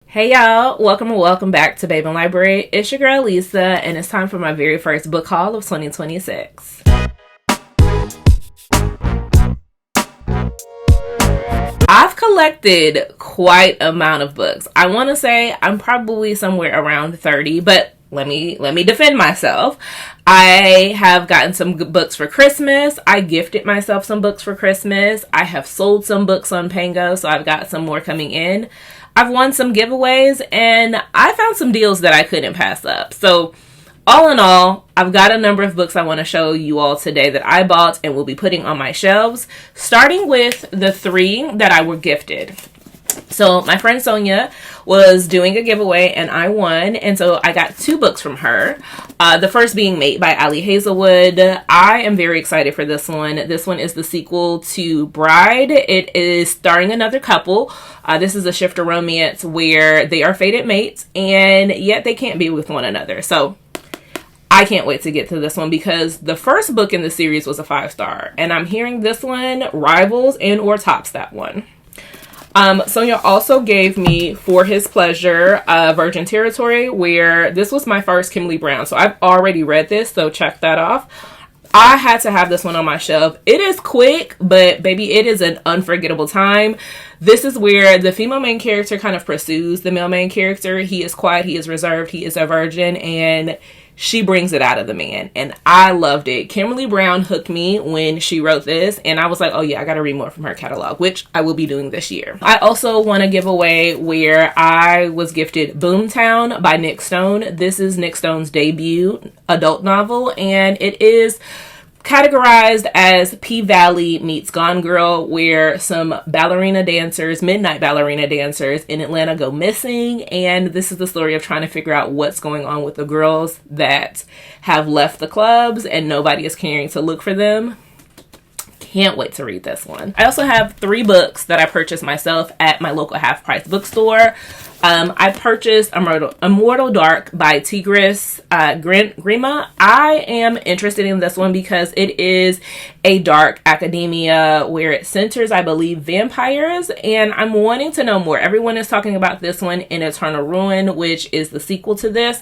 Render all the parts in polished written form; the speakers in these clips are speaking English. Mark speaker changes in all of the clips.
Speaker 1: Hey y'all, welcome and welcome back to Babeinlibrary. It's your girl Lisa, and it's time for my very first book haul of 2026. I've collected quite an amount of books. I want to say I'm probably somewhere around 30, but let me defend myself. I have gotten some good books for Christmas. I gifted myself some books for Christmas. I have sold some books on Pango, so I've got some more coming in. I've won some giveaways, and I found some deals that I couldn't pass up. So all in all, I've got a number of books I want to show you all today that I bought and will be putting on my shelves, starting with the 3 that I were gifted. So my friend Sonia was doing a giveaway and I won, and so I got 2 books from her. The first being Mate by Ali Hazelwood. I am very excited for this one. This one is the sequel to Bride. It is starring another couple. This is a shifter romance where they are fated mates and yet they can't be with one another. So I can't wait to get to this one because the first book in the series was a 5-star, and I'm hearing this one rivals and or tops that one. Sonia also gave me For His Pleasure, Virgin Territory, where this was my first Kimberly Brown. So I've already read this, so check that off. I had to have this one on my shelf. It is quick, but baby, it is an unforgettable time. This is where the female main character kind of pursues the male main character. He is quiet, he is reserved, he is a virgin, and she brings it out of the man, and I loved it. Kimberly Brown hooked me when she wrote this, and I was like, oh yeah, I gotta read more from her catalog, which I will be doing this year. I also want to give away where I was gifted Boomtown by Nick Stone. This is Nick Stone's debut adult novel, and it is categorized as P-Valley meets Gone Girl, where some midnight ballerina dancers in Atlanta go missing, and this is the story of trying to figure out what's going on with the girls that have left the clubs and nobody is caring to look for them. Can't wait to read this one. I also have 3 books that I purchased myself at my local half-price bookstore. I purchased Immortal Dark by Tigris Grima. I am interested in this one because it is a dark academia where it centers, I believe, vampires, and I'm wanting to know more. Everyone is talking about this one in Eternal Ruin, which is the sequel to this.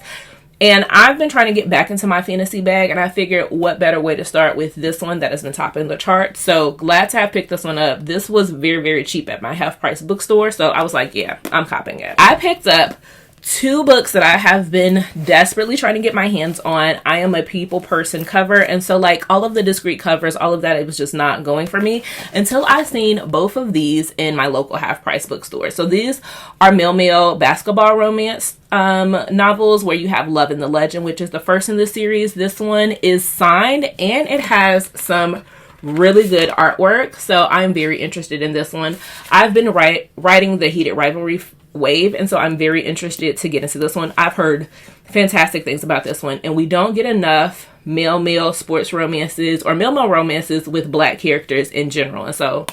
Speaker 1: And I've been trying to get back into my fantasy bag, and I figured what better way to start with this one that has been topping the chart. So glad to have picked this one up. This was very, very cheap at my half-price bookstore, so I was like, yeah, I'm copping it. I picked up 2 books that I have been desperately trying to get my hands on. I am a people person cover, and so like all of the discreet covers, all of that, it was just not going for me until I seen both of these in my local half-price bookstore. So these are male basketball romance novels where you have Love and the Legend, which is the first in the series. This one is signed and it has some really good artwork, so I'm very interested in this one. I've been writing the Heated Rivalry wave, and so I'm very interested to get into this one. I've heard fantastic things about this one, and we don't get enough male sports romances or male romances with Black characters in general, and so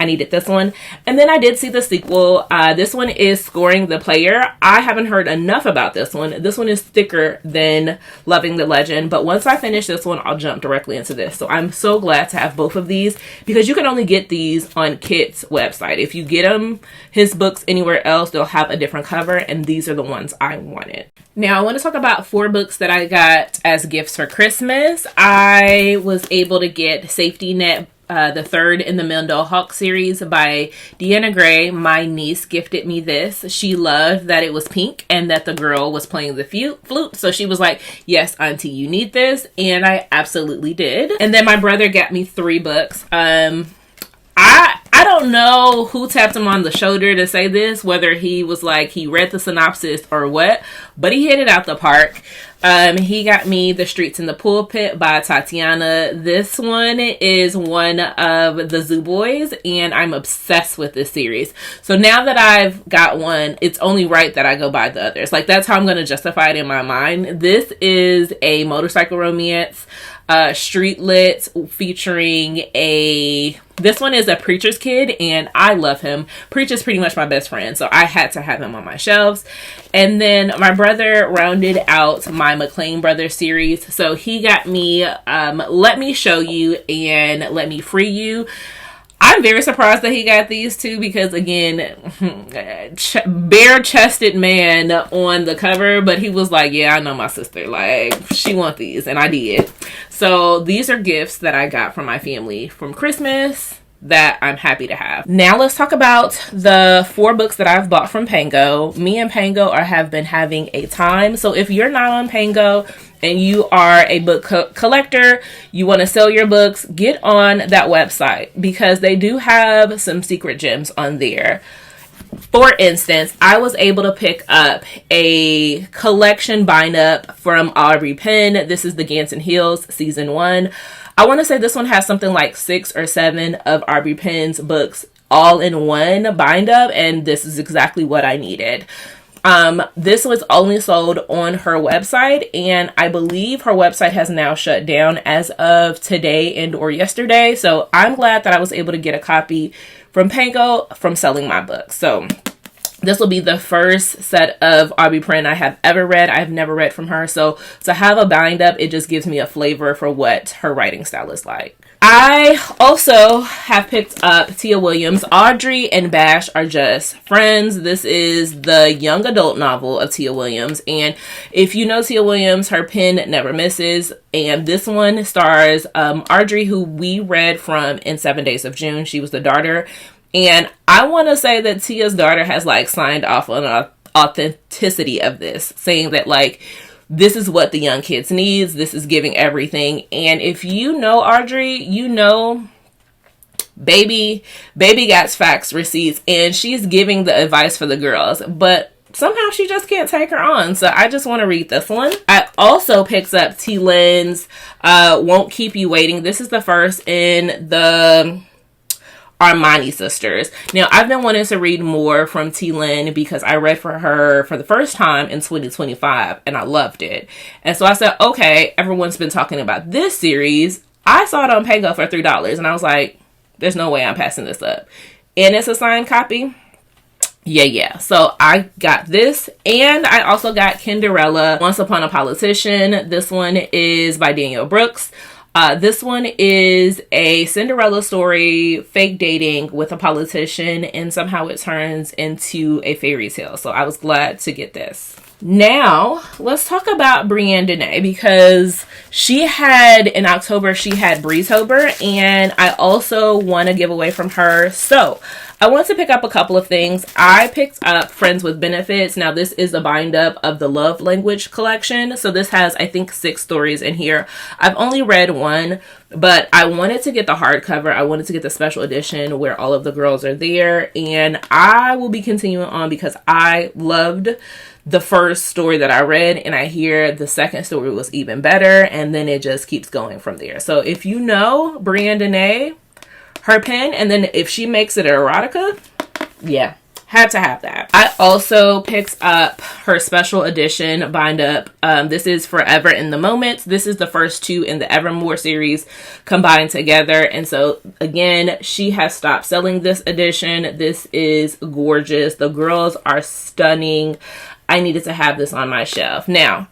Speaker 1: I needed this one. And then I did see the sequel. This one is Scoring the Player. I haven't heard enough about this one. This one is thicker than Loving the Legend, but once I finish this one, I'll jump directly into this. So I'm so glad to have both of these because you can only get these on Kit's website. If you get his books anywhere else, they'll have a different cover, and these are the ones I wanted. Now I want to talk about 4 books that I got as gifts for Christmas. I was able to get Safety Net, the 3rd in the Mendel Hawk series by Deanna Gray. My niece gifted me this. She loved that it was pink and that the girl was playing the flute. So she was like, yes, auntie, you need this. And I absolutely did. And then my brother got me 3 books. I don't know who tapped him on the shoulder to say this, whether he was like, he read the synopsis or what, but he hit it out the park. He got me The Streets in the Pulpit by Tatiana. This one is one of the Zoo Boys, and I'm obsessed with this series. So now that I've got one, it's only right that I go buy the others. Like, that's how I'm going to justify it in my mind. This is a motorcycle romance, street lit, featuring this one is a preacher's kid, and I love him. Preacher's pretty much my best friend, so I had to have him on my shelves. And then my brother rounded out my McLean Brothers series, so he got me Let Me Show You and Let Me Free You. I'm very surprised that he got these two because, again, bare-chested man on the cover, but he was like, yeah, I know my sister. Like, she wants these, and I did. So these are gifts that I got from my family from Christmas that I'm happy to have. Now let's talk about the 4 books that I've bought from Pango. Me and Pango have been having a time. So if you're not on Pango and you are a book collector, you want to sell your books, get on that website because they do have some secret gems on there. For instance, I was able to pick up a collection bind up from Aubrey Penn. This is the Ganson Hills Season 1. I want to say this one has something like 6 or 7 of Aubrey Penn's books all in one bind up, and this is exactly what I needed. This was only sold on her website, and I believe her website has now shut down as of today and or yesterday. So I'm glad that I was able to get a copy from Pango from selling my books. So this will be the first set of Aubrey Penn I have ever read. I've never read from her. So to have a bind up, it just gives me a flavor for what her writing style is like. I also have picked up Tia Williams. Audrey and Bash are just friends. This is the young adult novel of Tia Williams. And if you know Tia Williams, her pen never misses. And this one stars Audrey, who we read from in 7 Days of June. She was the daughter. And I want to say that Tia's daughter has like signed off on the authenticity of this, saying that like, this is what the young kids needs. This is giving everything. And if you know Audrey, you know baby got facts, receipts, and she's giving the advice for the girls. But somehow she just can't take her on. So I just want to read this one. I also picked up T. Lynn's Won't Keep You Waiting. This is the first in the Armani sisters. Now, I've been wanting to read more from T. Lynn because I read for her for the first time in 2025 and I loved it. And so I said, okay, everyone's been talking about this series. I saw it on Pango for $3 and I was like, there's no way I'm passing this up. And it's a signed copy. Yeah. So I got this, and I also got Cinderella, Once Upon a Politician. This one is by Danielle Brooks. This one is a Cinderella story, fake dating with a politician, and somehow it turns into a fairy tale. So I was glad to get this. Now, let's talk about Brienne Dene, because in October, she had Breezetober, and I also won a giveaway from her. So I want to pick up a couple of things. I picked up Friends with Benefits. Now, this is a bind up of the Love Language collection. So this has, I think, 6 stories in here. I've only read one, but I wanted to get the hardcover. I wanted to get the special edition where all of the girls are there. And I will be continuing on because I loved the first story that I read, and I hear the second story was even better, and then it just keeps going from there. So if you know Brienne Dene, her pen, and then if she makes it an erotica, yeah, had to have that. I also picked up her special edition bind up. This is Forever in the Moment. This is the first 2 in the Evermore series combined together. And so again, she has stopped selling this edition. This is gorgeous. The girls are stunning. I needed to have this on my shelf. Now,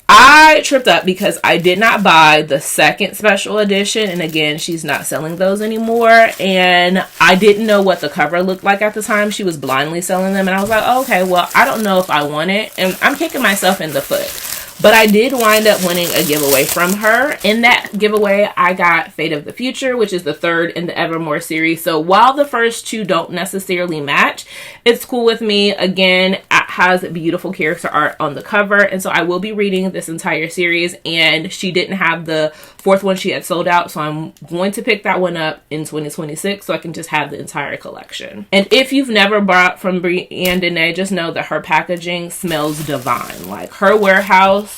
Speaker 1: I tripped up because I did not buy the second special edition. And again, she's not selling those anymore. And I didn't know what the cover looked like at the time. She was blindly selling them. And I was like, oh, okay, well, I don't know if I want it. And I'm kicking myself in the foot. But I did wind up winning a giveaway from her. In that giveaway, I got Fate of the Future, which is the 3rd in the Evermore series. So while the first 2 don't necessarily match, it's cool with me. Again, it has beautiful character art on the cover. And so I will be reading this entire series. And she didn't have the 4th one she had sold out. So I'm going to pick that one up in 2026 so I can just have the entire collection. And if you've never bought from Brienne Dene, just know that her packaging smells divine. Like, her warehouse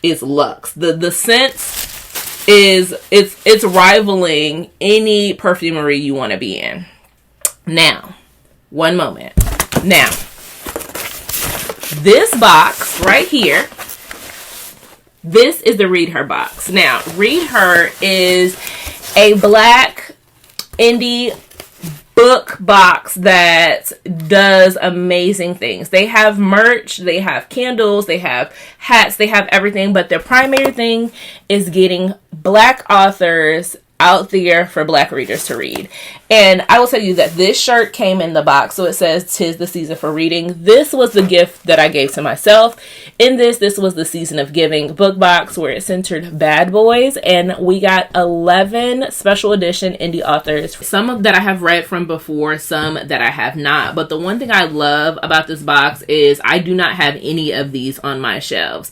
Speaker 1: is luxe. The scent is it's rivaling any perfumery you want to be in. Now, one moment. Now, this box right here, this is the Read Her box. Now, Read Her is a Black indie book box that does amazing things. They have merch, they have candles, they have hats, they have everything, but their primary thing is getting Black authors out there for Black readers to read. And I will tell you that this shirt came in the box, so it says "'Tis the season for reading." This was the gift that I gave to myself. In this was the season of giving book box, where it centered bad boys, and we got 11 special edition indie authors. Some that I have read from before, some that I have not. But the one thing I love about this box is I do not have any of these on my shelves.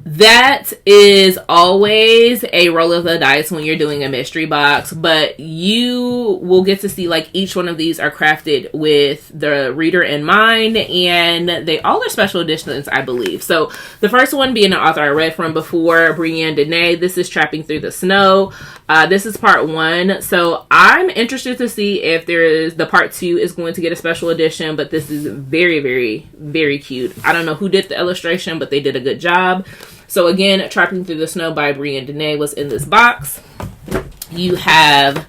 Speaker 1: That is always a roll of the dice when you're doing a mystery box, but you will get to see like each one of these are crafted with the reader in mind, and they all are special editions, I believe. So the first one being an author I read from before, Brienne Dene. This is Trapping Through the Snow. This is part 1, so I'm interested to see if the part 2 is going to get a special edition, but this is very, very, very cute. I don't know who did the illustration, but they did a good job. So again, Trapping Through the Snow by Brienne Dene was in this box. You have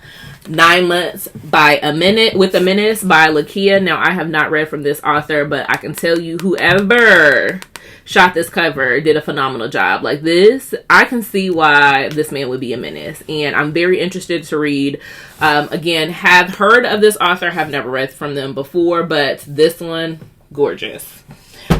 Speaker 1: 9 Months by A Minute with a Menace by Lakia. Now, I have not read from this author, but I can tell you whoever shot this cover did a phenomenal job. Like this, I can see why this man would be a menace, and I'm very interested to read. Again, have heard of this author, have never read from them before, but this one, gorgeous.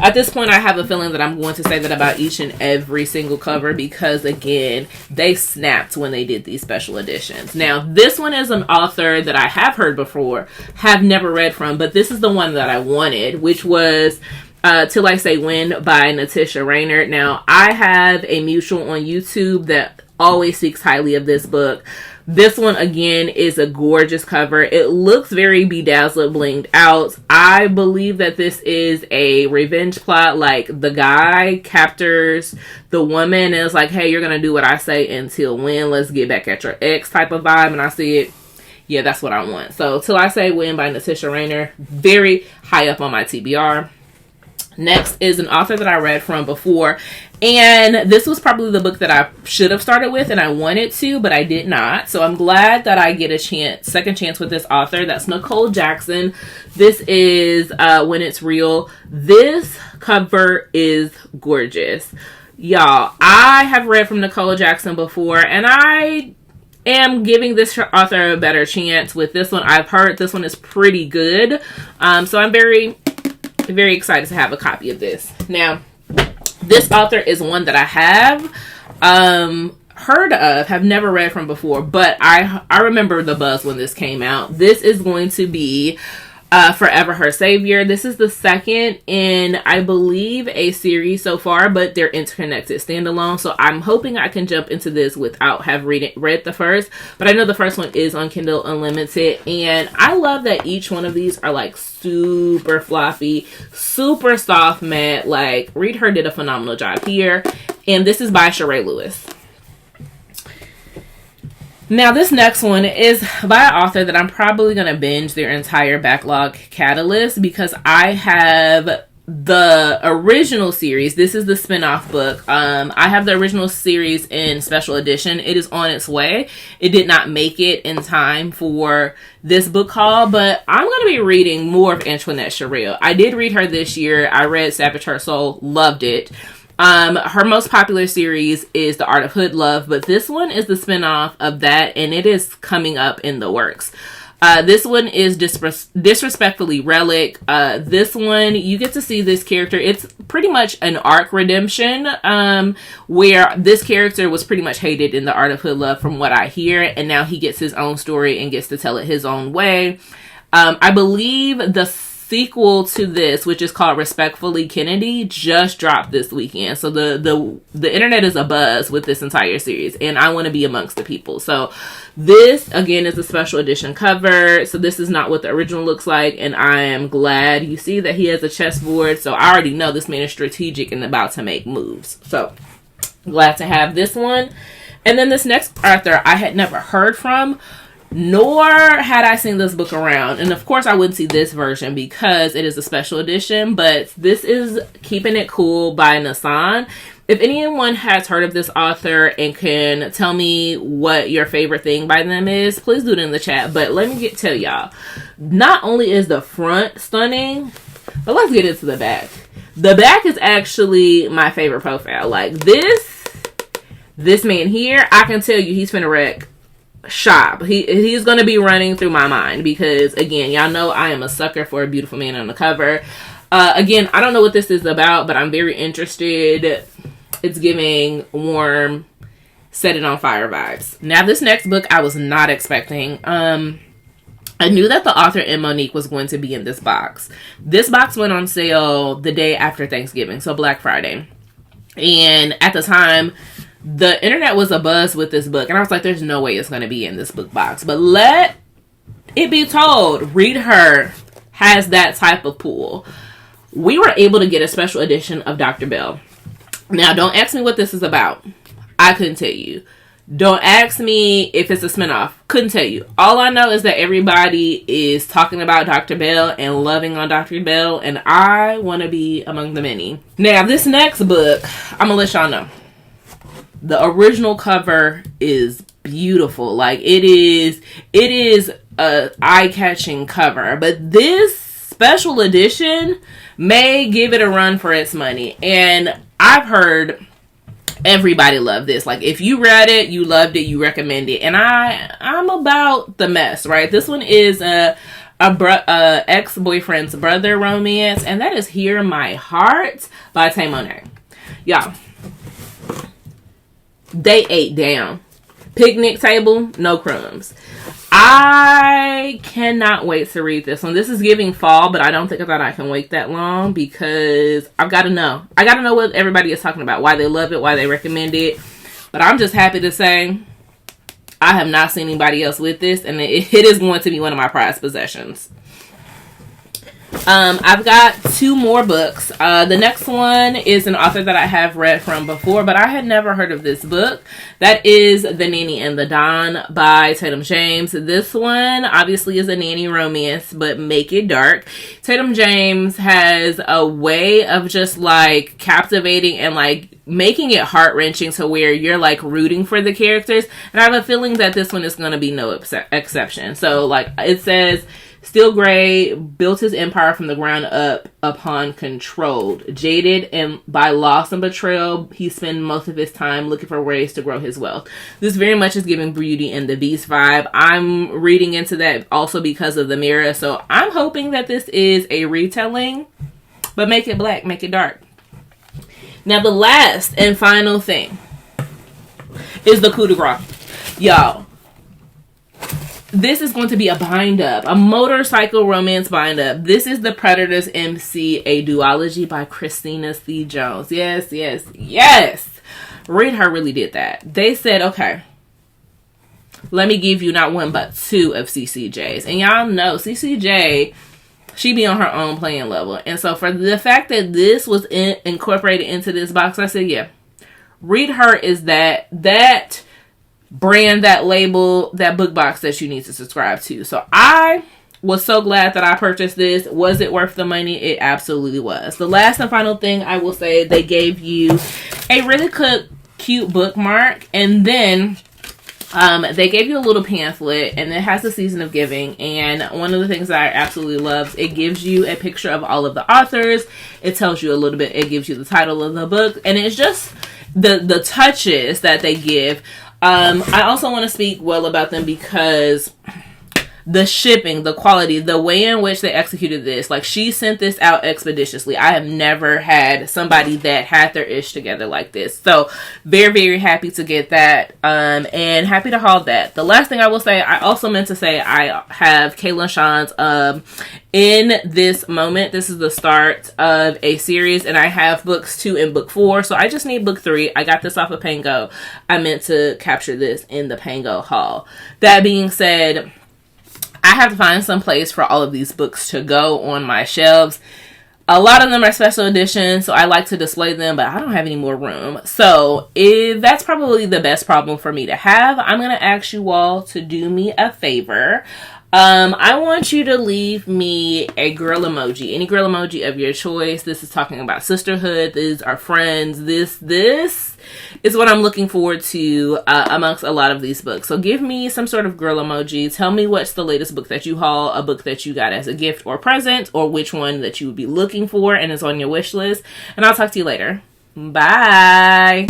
Speaker 1: At this point, I have a feeling that I'm going to say that about each and every single cover because, again, they snapped when they did these special editions. Now, this one is an author that I have heard before, have never read from, but this is the one that I wanted, which was Till I Say When by Natasha Rayner. Now, I have a mutual on YouTube that always speaks highly of this book. This one, again, is a gorgeous cover. It looks very bedazzled, blinged out. I believe that this is a revenge plot. Like, the guy captures the woman and is like, hey, you're going to do what I say until when? Let's get back at your ex type of vibe. And I see it. Yeah, that's what I want. So, Till I Say When by Natasha Rayner. Very high up on my TBR. Next is an author that I read from before, and this was probably the book that I should have started with and I wanted to, but I did not. So I'm glad that I get a second chance with this author. That's Nicole Jackson. This is When It's Real. This cover is gorgeous. Y'all, I have read from Nicole Jackson before, and I am giving this author a better chance with this one. I've heard this one is pretty good. So I'm very excited to have a copy of this. Now, this author is one that I have heard of, have never read from before, but I remember the buzz when this came out. This is going to be Forever Her Savior. This is the second in, I believe, a series so far, but they're interconnected standalone. So I'm hoping I can jump into this without have read the first. But I know the first one is on Kindle Unlimited, and I love that each one of these are like super fluffy, super soft matte. Like, Read Her did a phenomenal job here. And this is by Sheree Lewis. Now, this next one is by an author that I'm probably going to binge their entire backlog catalyst because I have the original series. This is the spin-off book. I have the original series in special edition. It is on its way. It did not make it in time for this book haul, but I'm going to be reading more of Antoinette Sherrill. I did read her this year. I read Saboteur Soul, loved it. Her most popular series is The Art of Hood Love, but this one is the spinoff of that, and it is coming up in the works. This one is Disrespectfully Relic. This one, you get to see this character. It's pretty much an arc redemption, where this character was pretty much hated in The Art of Hood Love from what I hear, and now he gets his own story and gets to tell it his own way. I believe the sequel to this, which is called Respectfully Kennedy, just dropped this weekend. So the internet is abuzz with this entire series, and I want to be amongst the people. So this, again, is a special edition cover. So this is not what the original looks like, and I am glad. You see that he has a chessboard, so I already know this man is strategic and about to make moves. So glad to have this one. And then this next author I had never heard from. nor had I seen this book around. And of course I wouldn't see this version because it is a special edition, but this is Keeping It Cool by Nasan. If anyone has heard of this author and can tell me what your favorite thing by them is, please do it in the chat. But let me tell y'all, not only is the front stunning, but let's get into the back. The back is actually my favorite profile. Like this man here, I can tell you he's finna wreck shop. He's gonna be running through my mind because, again, y'all know I am a sucker for a beautiful man on the cover. Again, I don't know what this is about, but I'm very interested. It's giving warm, set it on fire vibes. Now, this next book I was not expecting. I knew that the author and Monique was going to be in this box. This box went on sale the day after Thanksgiving, so Black Friday. And at the time, the internet was abuzz with this book. And I was like, there's no way it's going to be in this book box. But let it be told, Read Her has that type of pull. We were able to get a special edition of Dr. Bell. Now, don't ask me what this is about. I couldn't tell you. Don't ask me if it's a spinoff. Couldn't tell you. All I know is that everybody is talking about Dr. Bell and loving on Dr. Bell. And I want to be among the many. Now, this next book, I'm going to let y'all know. The original cover is beautiful. Like, it is a eye-catching cover. But this special edition may give it a run for its money. And I've heard everybody love this. Like, if you read it, you loved it, you recommend it. And I'm about the mess, right? This one is a ex-boyfriend's brother romance, and that is Hear My Heart by Tay Monet. Y'all, they ate down. Picnic table, no crumbs. I cannot wait to read this one. This is giving fall, but I don't think that I can wait that long because I've got to know. I got to know what everybody is talking about, why they love it, why they recommend it. But I'm just happy to say I have not seen anybody else with this, and it is going to be one of my prized possessions. I've got two more books. The next one is an author that I have read from before, but I had never heard of this book. That is The Nanny and the Don by Tatum James. This one obviously is a nanny romance, but make it dark. Tatum James has a way of just like captivating and like making it heart-wrenching to where you're like rooting for the characters. And I have a feeling that this one is going to be no exception. So like it says, Still Gray built his empire from the ground up upon controlled. Jaded and by loss and betrayal, he spent most of his time looking for ways to grow his wealth. This very much is giving Beauty and the Beast vibe. I'm reading into that also because of the mirror. So I'm hoping that this is a retelling, but make it black, make it dark. Now the last and final thing is the coup de grace. Y'all, this is going to be a bind-up, a motorcycle romance bind-up. This is The Predator's MC, a duology by Christina C. Jones. Yes, yes, yes. Read Her really did that. They said, okay, let me give you not one but two of CCJs. And y'all know CCJ, she be on her own playing level. And so for the fact that this was incorporated into this box, I said, yeah, Read Her is that brand, that label, that book box that you need to subscribe to. So I was so glad that I purchased this. Was it worth the money? It absolutely was. The last and final thing I will say, they gave you a really cute bookmark, and then they gave you a little pamphlet, and it has the season of giving. And one of the things that I absolutely love, it gives you a picture of all of the authors. It tells you a little bit, it gives you the title of the book, and it's just the touches that they give. I also want to speak well about them because the shipping, the quality, the way in which they executed this, like she sent this out expeditiously. I have never had somebody that had their ish together like this. So very, very happy to get that, and happy to haul that. The last thing I will say, I also meant to say, I have Kayla Shawn's In This Moment. This is the start of a series, and I have books 2 and book 4, so I just need book 3. I got this off of Pango. I meant to capture this in the Pango haul. That being said, I have to find some place for all of these books to go on my shelves. A lot of them are special edition, so I like to display them, but I don't have any more room. So if that's probably the best problem for me to have, I'm going to ask you all to do me a favor. I want you to leave me a girl emoji, any girl emoji of your choice. This is talking about sisterhood. These are friends. This is what I'm looking forward to amongst a lot of these books. So give me some sort of girl emoji. Tell me what's the latest book that you haul, a book that you got as a gift or present, or which one that you would be looking for and is on your wish list. And I'll talk to you later. Bye.